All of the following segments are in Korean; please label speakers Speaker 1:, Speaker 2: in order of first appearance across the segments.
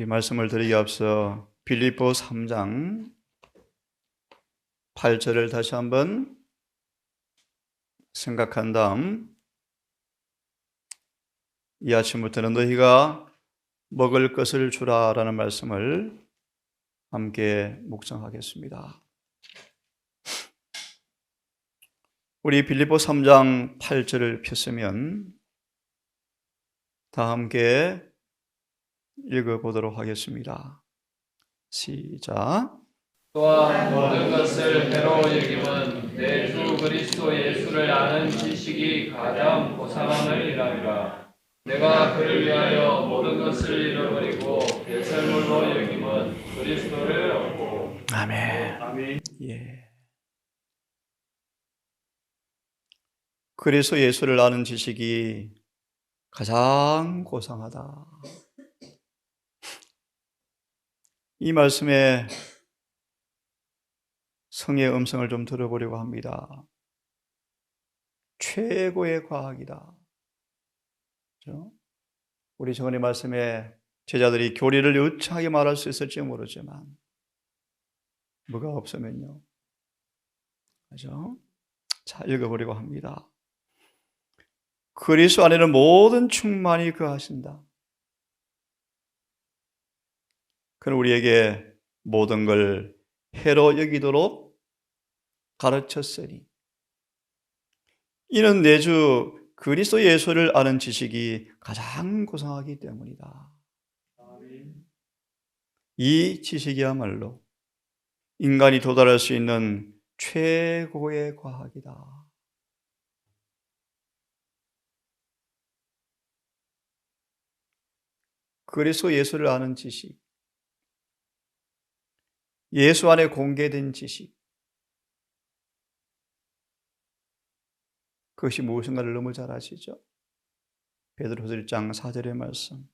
Speaker 1: 우리 말씀을 드리기 앞서 빌립보 3장 8절을 다시 한번 생각한 다음 이 아침부터는 너희가 먹을 것을 주라라는 말씀을 함께 묵상하겠습니다. 우리 빌립보 3장 8절을 폈으면 다 함께 읽어보도록 하겠습니다. 시작.
Speaker 2: 또한 모든 것을 해로 여김은 내 주 그리스도 예수를 아는 지식이 가장 고상함을 이라니라. 내가 그를 위하여 모든 것을 잃어버리고 배설물로 여김은 그리스도를 얻고.
Speaker 1: 아멘. 아멘. 예. 그리스도 예수를 아는 지식이 가장 고상하다. 이 말씀에 성의 음성을 좀 들어보려고 합니다. 최고의 과학이다. 그렇죠? 우리 정언의 말씀에 제자들이 교리를 유창하게 말할 수 있을지 모르지만 뭐가 없으면요. 그렇죠? 자, 읽어보려고 합니다. 그리스도 안에는 모든 충만이 거하신다. 그는 우리에게 모든 걸 해로 여기도록 가르쳤으니 이는 내 주 그리스도 예수를 아는 지식이 가장 고상하기 때문이다. 이 지식이야말로 인간이 도달할 수 있는 최고의 과학이다. 그리스도 예수를 아는 지식, 예수 안에 공개된 지식, 그것이 무엇인가를 너무 잘 아시죠? 베드로서 1장 4절의 말씀,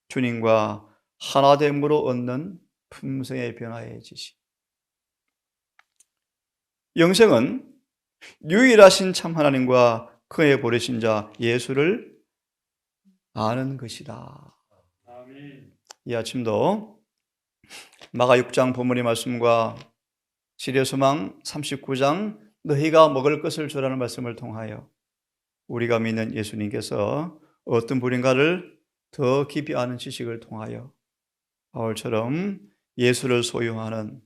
Speaker 1: 주님과 하나됨으로 얻는 품성의 변화의 지식. 영생은 유일하신 참 하나님과 그의 보내신 자 예수를 아는 것이다. 이 아침도 마가 6장 본문의 말씀과 시대소망 39장 너희가 먹을 것을 주라는 말씀을 통하여 우리가 믿는 예수님께서 어떤 분인가를 더 깊이 아는 지식을 통하여 바울처럼 예수를 소유하는,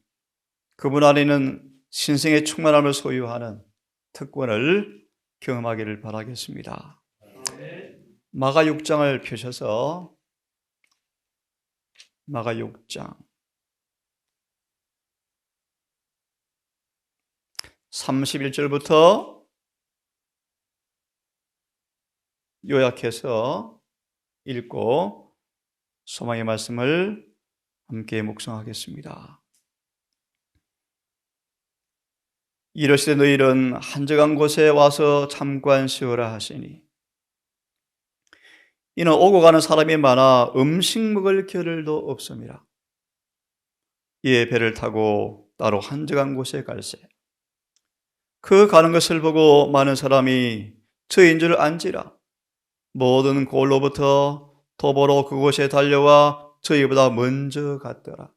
Speaker 1: 그분 안에는 신성의 충만함을 소유하는 특권을 경험하기를 바라겠습니다. 마가 6장을 펴셔서 마가 6장 31절부터 요약해서 읽고 소망의 말씀을 함께 묵상하겠습니다. 이르시되 너희는 한적한 곳에 와서 잠깐 쉬어라 하시니 이는 오고 가는 사람이 많아 음식 먹을 겨를도 없음이라. 이에 배를 타고 따로 한적한 곳에 갈새 그 가는 것을 보고 많은 사람이 저인 줄 안지라. 모든 골로부터 도보로 그곳에 달려와 저희보다 먼저 갔더라.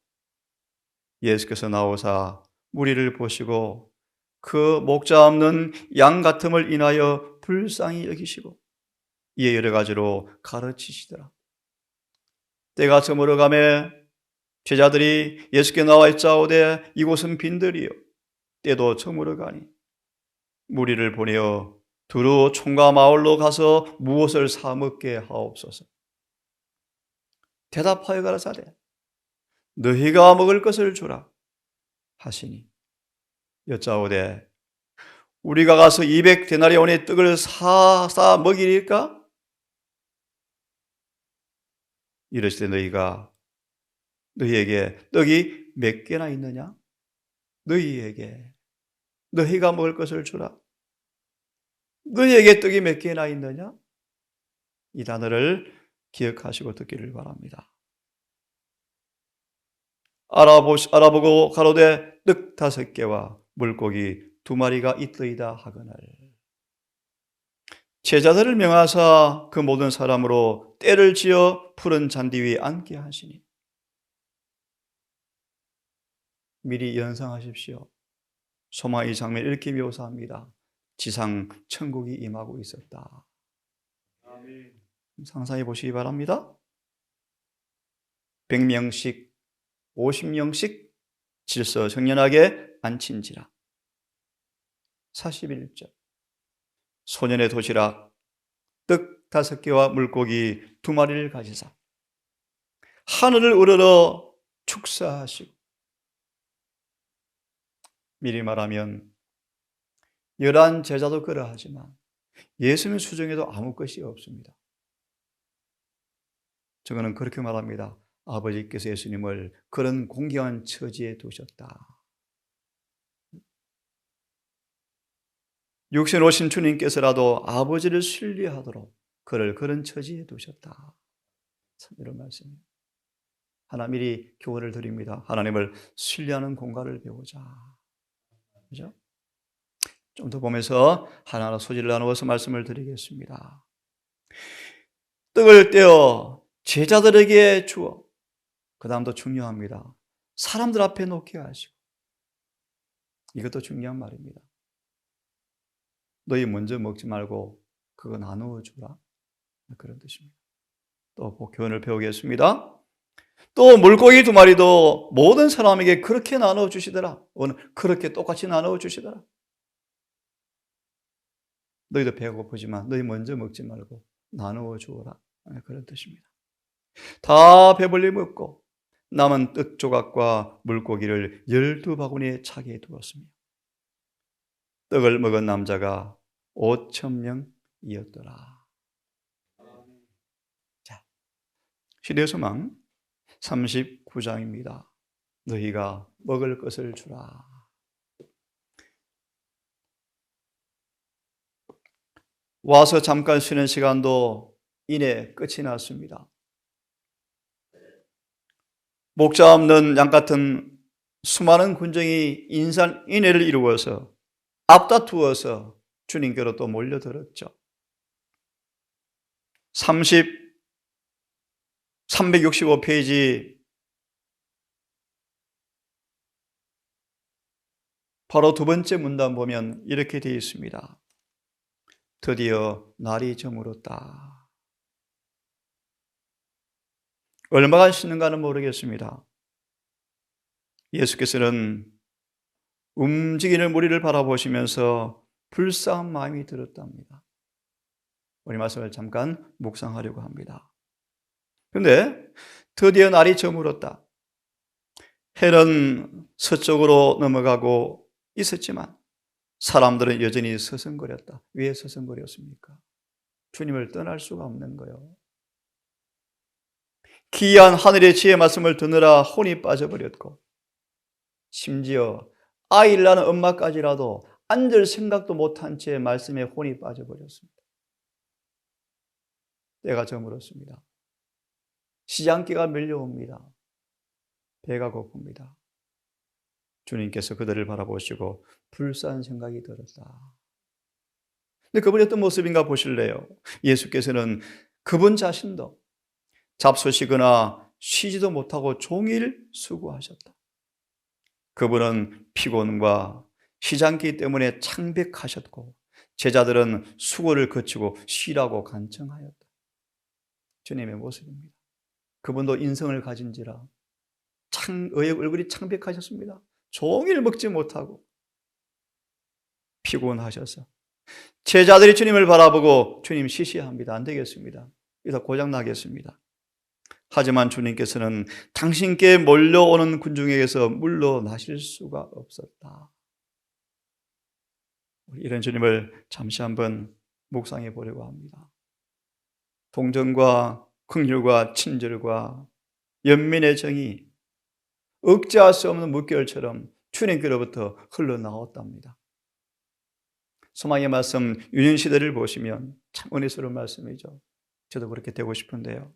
Speaker 1: 예수께서 나오사 무리를 보시고 그 목자 없는 양 같음을 인하여 불쌍히 여기시고 이에 여러 가지로 가르치시더라. 때가 저물어 가매 제자들이 예수께 나와 있자오되 이곳은 빈들이요 때도 저물어 가니 무리를 보내어 두루 총과 마을로 가서 무엇을 사 먹게 하옵소서. 대답하여 가라사대 너희가 먹을 것을 주라 하시니 여짜오되 우리가 가서 200데나리온의 떡을 사싸 먹이리까? 이르시되 너희에게 떡이 몇 개나 있느냐? 너희에게 너희가 먹을 것을 주라. 너희에게 떡이 몇 개나 있느냐? 이 단어를 기억하시고 듣기를 바랍니다. 알아보고 가로되 떡 5개와 물고기 2마리가 있더이다 하거늘. 제자들을 명하사 그 모든 사람으로 때를 지어 푸른 잔디 위에 앉게 하시니 미리 연상하십시오. 소망의 장면 이렇게 묘사합니다. 지상 천국이 임하고 있었다. 상상해 보시기 바랍니다. 100명씩 50명씩 질서 정연하게 앉힌지라. 41절 소년의 도시락 떡 5개와 물고기 2마리를 가지사 하늘을 우러러 축사하시고, 미리 말하면 11 제자도 그러하지만 예수님 수중에도 아무 것이 없습니다. 저거는 그렇게 말합니다. 아버지께서 예수님을 그런 공경한 처지에 두셨다. 육신 오신 주님께서라도 아버지를 신뢰하도록 그를 그런 처지에 두셨다. 참 이런 말씀이에요. 하나님이 교훈을 드립니다. 하나님을 신뢰하는 공간을 배우자. 그죠? 좀 더 보면서 하나하나 소지를 나누어서 말씀을 드리겠습니다. 떡을 떼어 제자들에게 주어, 그 다음도 중요합니다. 사람들 앞에 놓게 하시고, 이것도 중요한 말입니다. 너희 먼저 먹지 말고 그거 나누어 주라. 그런 뜻입니다. 또 교훈을 배우겠습니다. 또 물고기 2마리도 모든 사람에게 그렇게 나누어 주시더라. 오늘 그렇게 똑같이 나누어 주시더라. 너희도 배고프지만 너희 먼저 먹지 말고 나누어 주어라. 그런 뜻입니다. 다 배불리 먹고 남은 떡 조각과 물고기를 12바구니에 차게 두었습니다. 떡을 먹은 남자가 5,000명이었더라. 자, 시대소망 39장입니다. 너희가 먹을 것을 주라. 와서 잠깐 쉬는 시간도 이내 끝이 났습니다. 목자 없는 양 같은 수많은 군정이 인산인해를 이루어서 앞다투어서 주님께로 또 몰려들었죠. 365페이지 바로 두 번째 문단 보면 이렇게 되어 있습니다. 드디어 날이 저물었다. 얼마가 쉬는가는 모르겠습니다. 예수께서는 움직이는 무리를 바라보시면서 불쌍한 마음이 들었답니다. 우리 말씀을 잠깐 묵상하려고 합니다. 그런데 드디어 날이 저물었다. 해는 서쪽으로 넘어가고 있었지만 사람들은 여전히 서성거렸다. 왜 서성거렸습니까? 주님을 떠날 수가 없는 거예요. 기이한 하늘의 지혜 말씀을 듣느라 혼이 빠져버렸고, 심지어 아이를 낳은 엄마까지라도 앉을 생각도 못한 채 말씀에 혼이 빠져버렸습니다. 때가 저물었습니다. 시장기가 밀려옵니다. 배가 고픕니다. 주님께서 그들을 바라보시고 불쌍한 생각이 들었다. 근데 그분이 어떤 모습인가 보실래요? 예수께서는 그분 자신도 잡수시거나 쉬지도 못하고 종일 수고하셨다. 그분은 피곤과 시장기 때문에 창백하셨고 제자들은 수고를 거치고 쉬라고 간청하였다. 주님의 모습입니다. 그분도 인성을 가진지라 얼굴이 창백하셨습니다. 종일 먹지 못하고 피곤하셔서 제자들이 주님을 바라보고 주님 시시합니다. 안 되겠습니다. 이러다 고장나겠습니다. 하지만 주님께서는 당신께 몰려오는 군중에게서 물러나실 수가 없었다. 이런 주님을 잠시 한번 묵상해 보려고 합니다. 동정과 긍휼과 친절과 연민의 정이 억제할 수 없는 물결처럼 주님께로부터 흘러나왔답니다. 소망의 말씀 유년시대를 보시면 참 은혜스러운 말씀이죠. 저도 그렇게 되고 싶은데요.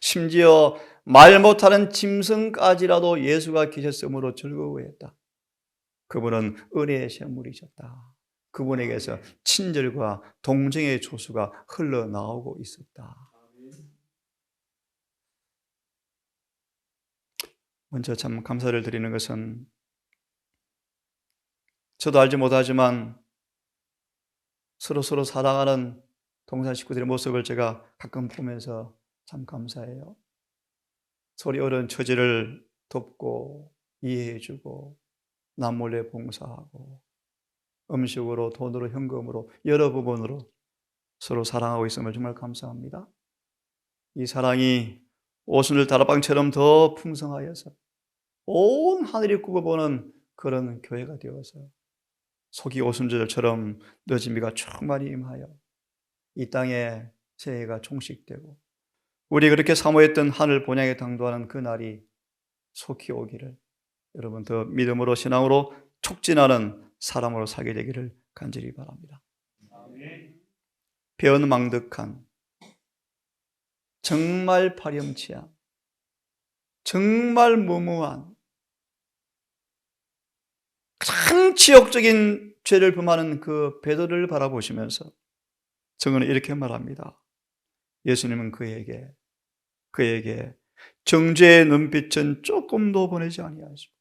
Speaker 1: 심지어 말 못하는 짐승까지라도 예수가 계셨으므로 즐거워했다. 그분은 은혜의 샘물이셨다. 그분에게서 친절과 동정의 조수가 흘러나오고 있었다. 먼저 참 감사를 드리는 것은 저도 알지 못하지만 서로 사랑하는 동산 식구들의 모습을 제가 가끔 보면서 참 감사해요. 서로 어려운 처지를 돕고 이해해주고 남몰래 봉사하고 음식으로, 돈으로, 현금으로 여러 부분으로 서로 사랑하고 있음을 정말 감사합니다. 이 사랑이 오순절 다락방처럼 더 풍성하여서 온 하늘이 굽어보는 그런 교회가 되어서 속이 오순절처럼 늦은 비가 충만히 임하여 이 땅에 새해가 종식되고 우리 그렇게 사모했던 하늘 본향에 당도하는 그 날이 속히 오기를 여러분 더 믿음으로 신앙으로 촉진하는 사람으로 살게 되기를 간절히 바랍니다. 변망덕한 정말 파렴치한 정말 무모한 가장 지역적인 죄를 범하는 그 베드로를 바라보시면서 증언은 이렇게 말합니다. 예수님은 그에게 정죄의 눈빛은 조금도 보내지 아니하시고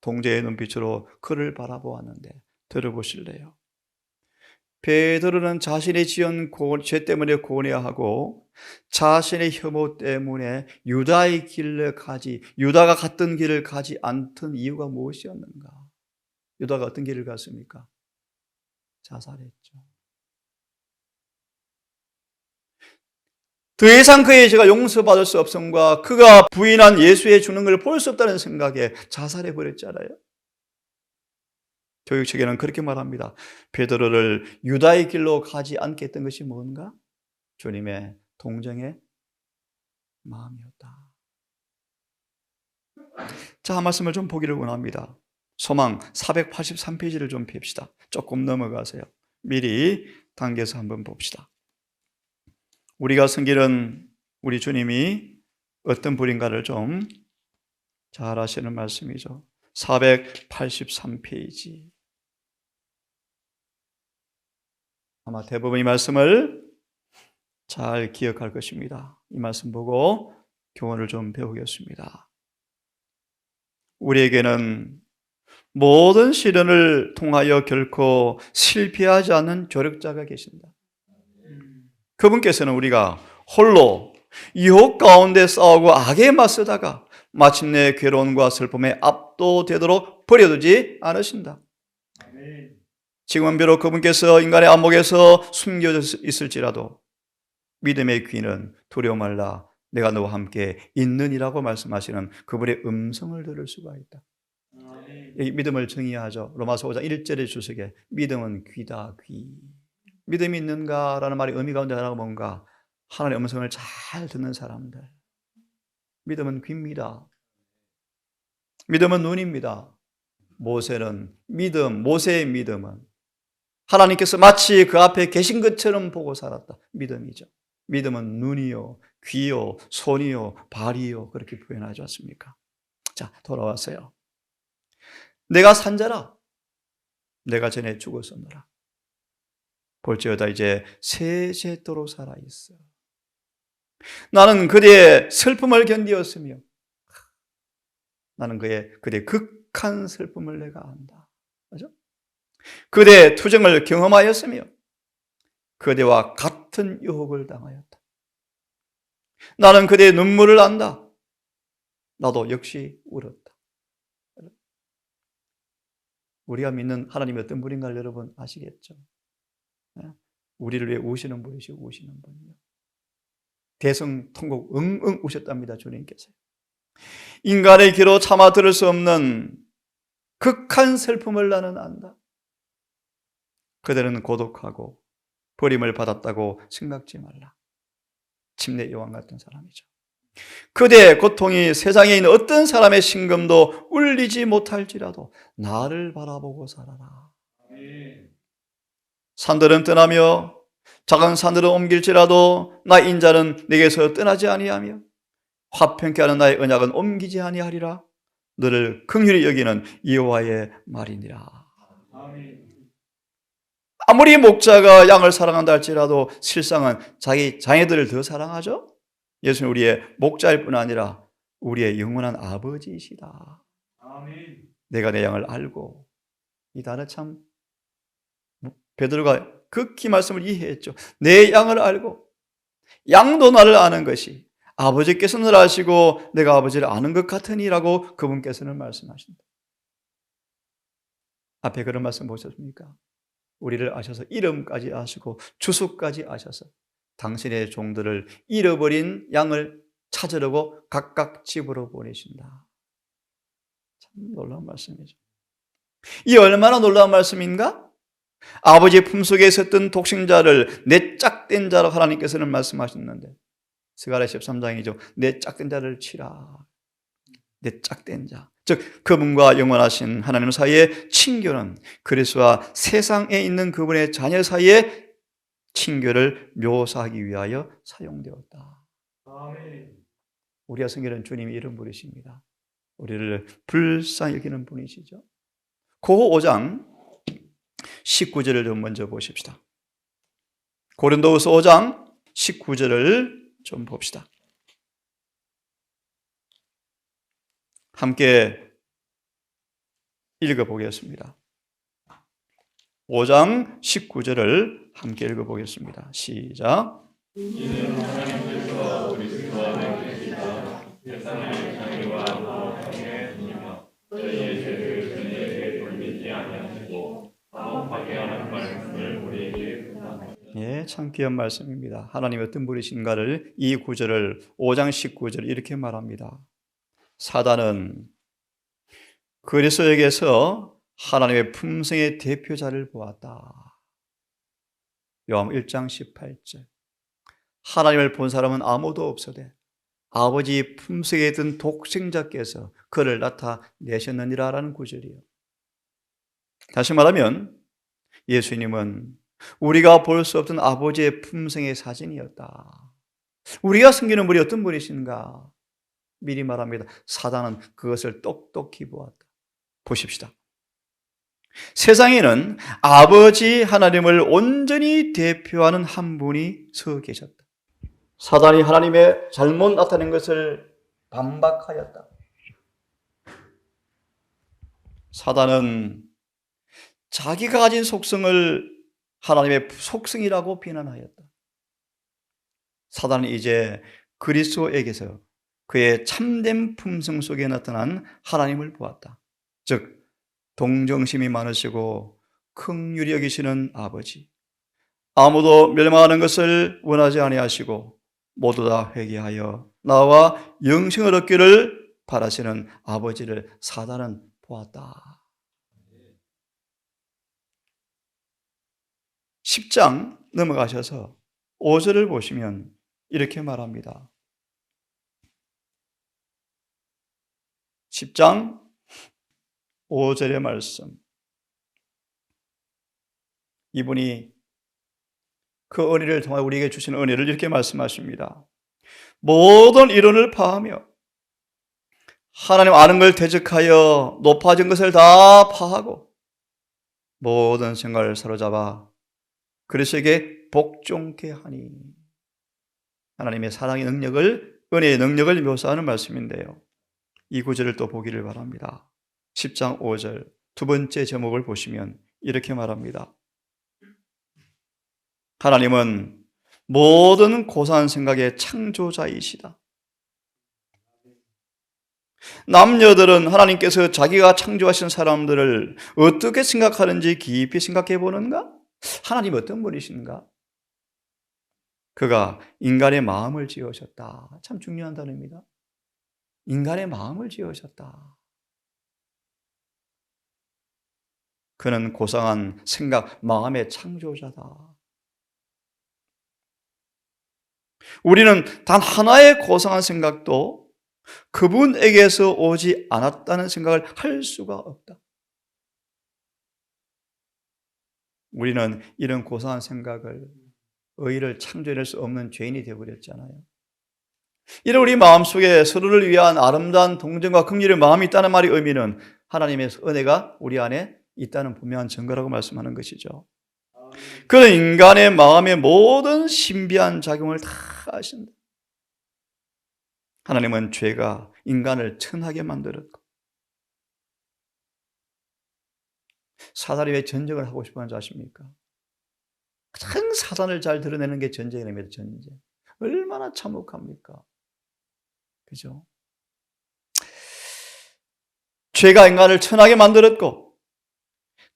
Speaker 1: 동죄의 눈빛으로 그를 바라보았는데 들어보실래요? 베드로는 자신이 지은 죄 때문에 고뇌하고 자신의 혐오 때문에 유다가 갔던 길을 가지 않던 이유가 무엇이었는가? 유다가 어떤 길을 갔습니까? 자살했죠. 더 이상 그의 죄가 용서받을 수 없음과 그가 부인한 예수의 주는 걸 볼 수 없다는 생각에 자살해버렸잖아요. 교육책에는 그렇게 말합니다. 베드로를 유다의 길로 가지 않게 했던 것이 뭔가? 주님의 동정의 마음이었다. 자, 한 말씀을 좀 보기를 원합니다. 소망 483페이지를 좀 봅시다. 조금 넘어가세요. 미리 당겨서 한번 봅시다. 우리가 섬기는 우리 주님이 어떤 분인가를 좀 잘 아시는 말씀이죠. 483페이지. 아마 대부분 이 말씀을 잘 기억할 것입니다. 이 말씀 보고 교훈을 좀 배우겠습니다. 우리에게는 모든 시련을 통하여 결코 실패하지 않는 조력자가 계신다. 그분께서는 우리가 홀로 유혹 가운데 싸우고 악에 맞서다가 마침내 괴로움과 슬픔에 압도되도록 버려두지 않으신다. 지금은 비록 그분께서 인간의 안목에서 숨겨져 있을지라도 믿음의 귀는 두려워 말라 내가 너와 함께 있느니라고 말씀하시는 그분의 음성을 들을 수가 있다. 이 믿음을 정의하죠. 로마서 5장 1절의 주석에 믿음은 귀다, 귀. 믿음이 있는가라는 말의 의미 가운데 하나가 뭔가? 하나님의 음성을 잘 듣는 사람들. 믿음은 귀입니다. 믿음은 눈입니다. 모세의 믿음은 하나님께서 마치 그 앞에 계신 것처럼 보고 살았다. 믿음이죠. 믿음은 눈이요, 귀요, 손이요, 발이요. 그렇게 표현하지 않습니까? 자, 돌아왔어요. 내가 산자라. 내가 전에 죽었었노라. 볼지어다 이제 세세토록 살아있어. 나는 그대의 슬픔을 견디었으며 나는 그대의 극한 슬픔을 내가 안다. 맞죠? 그대의 투정을 경험하였으며 그대와 같은 유혹을 당하였다. 나는 그대의 눈물을 안다. 나도 역시 울었다. 우리가 믿는 하나님이 어떤 분인가를 여러분 아시겠죠? 우리를 위해 우시는 분이시고 우시는 분이요. 대성통곡 응응 우셨답니다. 주님께서. 인간의 귀로 차마 들을 수 없는 극한 슬픔을 나는 안다. 그대는 고독하고 버림을 받았다고 생각지 말라. 침례 요한 같은 사람이죠. 그대의 고통이 세상에 있는 어떤 사람의 심금도 울리지 못할지라도 나를 바라보고 살아라. 산들은 떠나며 작은 산들은 옮길지라도 나 인자는 내게서 떠나지 아니하며 화평케 하는 나의 언약은 옮기지 아니하리라. 너를 긍휼히 여기는 여호와의 말이니라. 아무리 목자가 양을 사랑한다 할지라도 실상은 자기 자녀들을 더 사랑하죠. 예수는 우리의 목자일 뿐 아니라 우리의 영원한 아버지이시다. 내가 내 양을 알고 이 단어 참 베드로가 극히 말씀을 이해했죠. 내 양을 알고 양도 나를 아는 것이 아버지께서 나를 아시고 내가 아버지를 아는 것 같으니라고 그분께서는 말씀하신다. 앞에 그런 말씀 보셨습니까? 우리를 아셔서 이름까지 아시고 주소까지 아셔서 당신의 종들을 잃어버린 양을 찾으려고 각각 집으로 보내신다. 참 놀라운 말씀이죠. 이 얼마나 놀라운 말씀인가? 아버지의 품속에 있었던 독생자를 내 짝된 자로 하나님께서는 말씀하셨는데 스가랴 13장이죠. 내 짝된 자를 치라. 내 짝된 자. 즉 그분과 영원하신 하나님 사이의 친교는 그리스도와 세상에 있는 그분의 자녀 사이의 친교를 묘사하기 위하여 사용되었다. 우리가 섬기는 주님이 이런 분이십니다. 우리를 불쌍히 여기는 분이시죠. 고호 5장 19절을 좀 먼저 보십시다. 고린도후서 5장 19절을 좀 봅시다. 함께 읽어보겠습니다. 5장 19절을 함께 읽어보겠습니다. 시작.
Speaker 2: 이는 하나님께서 그리스도 안에 계시다. 세상의 자녀와 마음의 분이며 저희의 죄를 저희에게 돌리지 아니하시고 아무 파괴하는 말씀을 우리에게 부탁하시다.
Speaker 1: 예, 참 귀한 말씀입니다. 하나님 어떤 분이신가를 이 구절을 5장 19절 이렇게 말합니다. 사단은 그리스도에게서 하나님의 품성의 대표자를 보았다. 요한 1장 18절. 하나님을 본 사람은 아무도 없으되 아버지 품속에 있던 독생자께서 그를 나타내셨느니라 라는 구절이에요. 다시 말하면 예수님은 우리가 볼 수 없던 아버지의 품성의 사진이었다. 우리가 섬기는 분이 어떤 분이신가? 미리 말합니다. 사단은 그것을 똑똑히 보았다. 보십시다. 세상에는 아버지 하나님을 온전히 대표하는 한 분이 서 계셨다. 사단이 하나님의 잘못 나타낸 것을 반박하였다. 사단은 자기가 가진 속성을 하나님의 속성이라고 비난하였다. 사단은 이제 그리스도에게서 그의 참된 품성 속에 나타난 하나님을 보았다. 즉 동정심이 많으시고 긍휼히 여기시는 아버지, 아무도 멸망하는 것을 원하지 아니하시고 모두 다 회개하여 나와 영생을 얻기를 바라시는 아버지를 사단은 보았다. 10장 넘어가셔서 5절을 보시면 이렇게 말합니다. 10장 5절의 말씀. 이분이 그 은혜를 통해 우리에게 주신 은혜를 이렇게 말씀하십니다. 모든 이론을 파하며 하나님 아는 걸 대적하여 높아진 것을 다 파하고 모든 생각을 사로잡아 그리스도에게 복종케 하니. 하나님의 사랑의 능력을, 은혜의 능력을 묘사하는 말씀인데요. 이 구절을 또 보기를 바랍니다. 10장 5절 두 번째 제목을 보시면 이렇게 말합니다. 하나님은 모든 고사한 생각의 창조자이시다. 남녀들은 하나님께서 자기가 창조하신 사람들을 어떻게 생각하는지 깊이 생각해 보는가? 하나님 어떤 분이신가? 그가 인간의 마음을 지으셨다. 참 중요한 단어입니다. 인간의 마음을 지으셨다. 그는 고상한 생각, 마음의 창조자다. 우리는 단 하나의 고상한 생각도 그분에게서 오지 않았다는 생각을 할 수가 없다. 우리는 이런 고상한 생각을, 의의를 창조해낼 수 없는 죄인이 되어버렸잖아요. 이런 우리 마음속에 서로를 위한 아름다운 동정과 긍휼의 마음이 있다는 말의 의미는 하나님의 은혜가 우리 안에 있다는 분명한 증거라고 말씀하는 것이죠. 그는 인간의 마음의 모든 신비한 작용을 다 아신다. 하나님은 죄가 인간을 천하게 만들었고 사단이 왜 전쟁을 하고 싶어 하는지 아십니까? 가장 사단을 잘 드러내는 게 전쟁입니다. 전쟁. 얼마나 참혹합니까? 그죠? 죄가 인간을 천하게 만들었고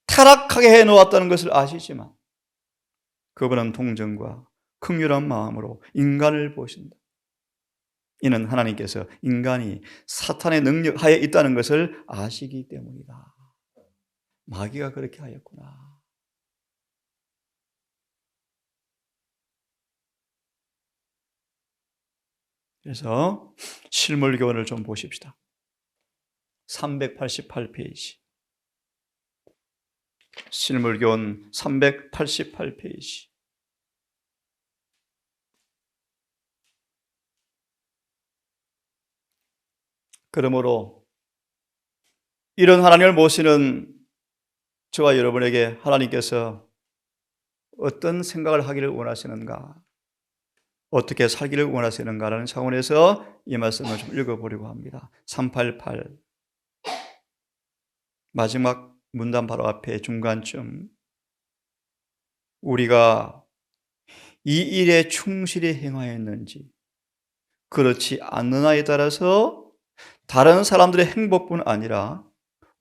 Speaker 1: 타락하게 해놓았다는 것을 아시지만 그분은 동정과 긍휼한 마음으로 인간을 보신다. 이는 하나님께서 인간이 사탄의 능력 하에 있다는 것을 아시기 때문이다. 마귀가 그렇게 하였구나. 그래서 실물교훈을 좀 보십시다. 388페이지. 실물교훈 388페이지. 그러므로 이런 하나님을 모시는 저와 여러분에게 하나님께서 어떤 생각을 하기를 원하시는가, 어떻게 살기를 원하시는가라는 차원에서 이 말씀을 좀 읽어보려고 합니다. 388 마지막 문단 바로 앞에 중간쯤 우리가 이 일에 충실히 행하였는지 그렇지 않느냐에 따라서 다른 사람들의 행복뿐 아니라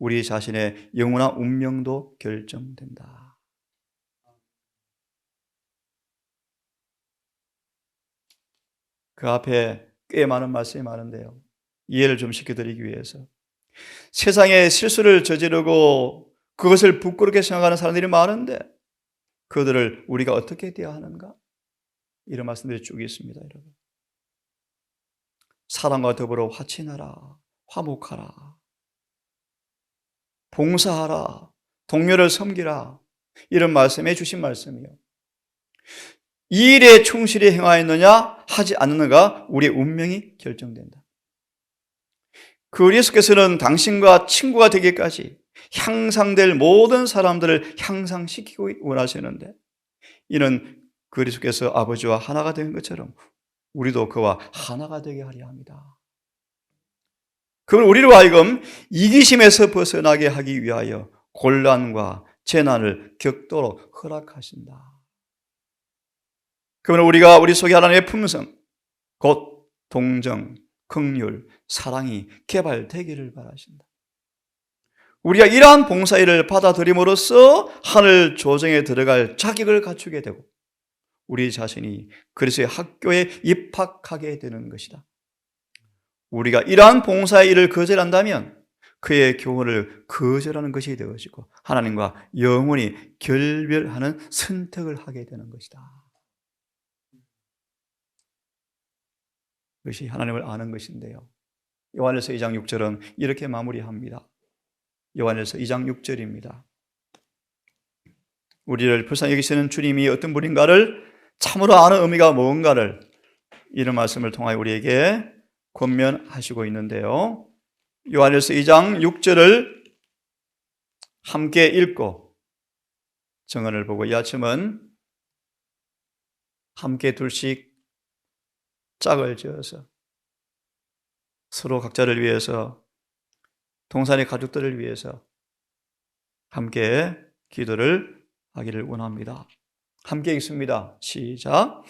Speaker 1: 우리 자신의 영원한 운명도 결정된다. 그 앞에 꽤 많은 말씀이 많은데요. 이해를 좀 시켜드리기 위해서 세상에 실수를 저지르고 그것을 부끄럽게 생각하는 사람들이 많은데 그들을 우리가 어떻게 대하는가? 이런 말씀들이 쭉 있습니다, 여러분. 사랑과 더불어 화친하라, 화목하라, 봉사하라, 동료를 섬기라, 이런 말씀해 주신 말씀이요. 이 일에 충실히 행하였느냐 하지 않느냐가 우리의 운명이 결정된다. 그리스도께서는 당신과 친구가 되기까지 향상될 모든 사람들을 향상시키고 원하시는데 이는 그리스도께서 아버지와 하나가 된 것처럼 우리도 그와 하나가 되게 하려 합니다. 그걸 우리로 하여금 이기심에서 벗어나게 하기 위하여 곤란과 재난을 겪도록 허락하신다. 그러면 우리가 우리 속에 하나님의 품성, 곧 동정, 긍휼, 사랑이 개발되기를 바라신다. 우리가 이러한 봉사일을 받아들임으로써 하늘 조정에 들어갈 자격을 갖추게 되고 우리 자신이 그리스도의 학교에 입학하게 되는 것이다. 우리가 이러한 봉사의 일을 거절한다면 그의 교훈을 거절하는 것이 되어지고 하나님과 영원히 결별하는 선택을 하게 되는 것이다. 그것이 하나님을 아는 것인데요. 요한일서 2장 6절은 이렇게 마무리합니다. 요한일서 2장 6절입니다. 우리를 불쌍히 여기시는 주님이 어떤 분인가를 참으로 아는 의미가 뭔가를 이런 말씀을 통하여 우리에게 권면하시고 있는데요. 요한일서 2장 6절을 함께 읽고 정언을 보고 이 아침은 함께 둘씩 짝을 지어서 서로 각자를 위해서 동산의 가족들을 위해서 함께 기도를 하기를 원합니다. 함께 읽습니다. 시작.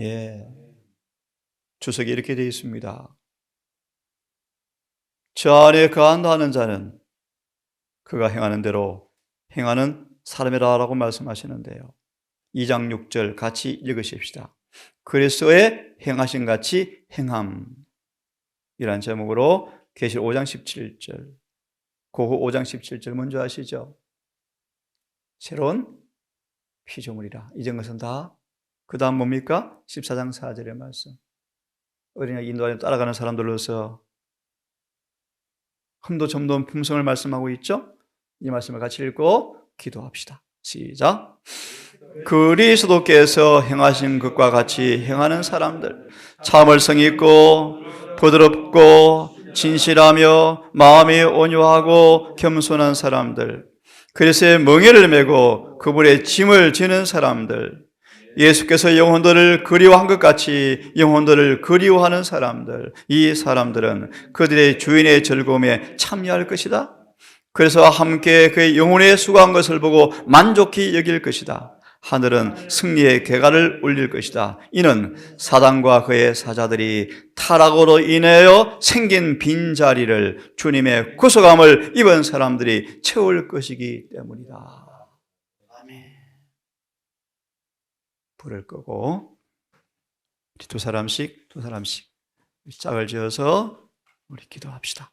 Speaker 1: 예. 주석이 이렇게 되어 있습니다. 저 안에 거한다 하는 자는 그가 행하는 대로 행하는 사람이라고 말씀하시는데요. 2장 6절 같이 읽으십시다. 그리스도의 행하신 같이 행함 이란 제목으로 계시록 5장 17절 고호 5장 17절 먼저 아시죠? 새로운 피조물이라 잊은 것은 다 그 다음 뭡니까? 14장 4절의 말씀 어린아이 인도하여 따라가는 사람들로서 흠도 점도 없는 품성을 말씀하고 있죠? 이 말씀을 같이 읽고 기도합시다. 시작. 그리스도께서 행하신 것과 같이 행하는 사람들 참을 성이 있고 부드럽고 진실하며 마음이 온유하고 겸손한 사람들 그리스도의 멍에를 메고 그분의 짐을 지는 사람들 예수께서 영혼들을 그리워한 것 같이 영혼들을 그리워하는 사람들, 이 사람들은 그들의 주인의 즐거움에 참여할 것이다. 그래서 함께 그의 영혼에 수고한 것을 보고 만족히 여길 것이다. 하늘은 승리의 개가를 울릴 것이다. 이는 사단과 그의 사자들이 타락으로 인하여 생긴 빈자리를 주님의 구속함을 입은 사람들이 채울 것이기 때문이다. 아멘. 불을 끄고 두 사람씩 짝을 지어서 우리 기도합시다.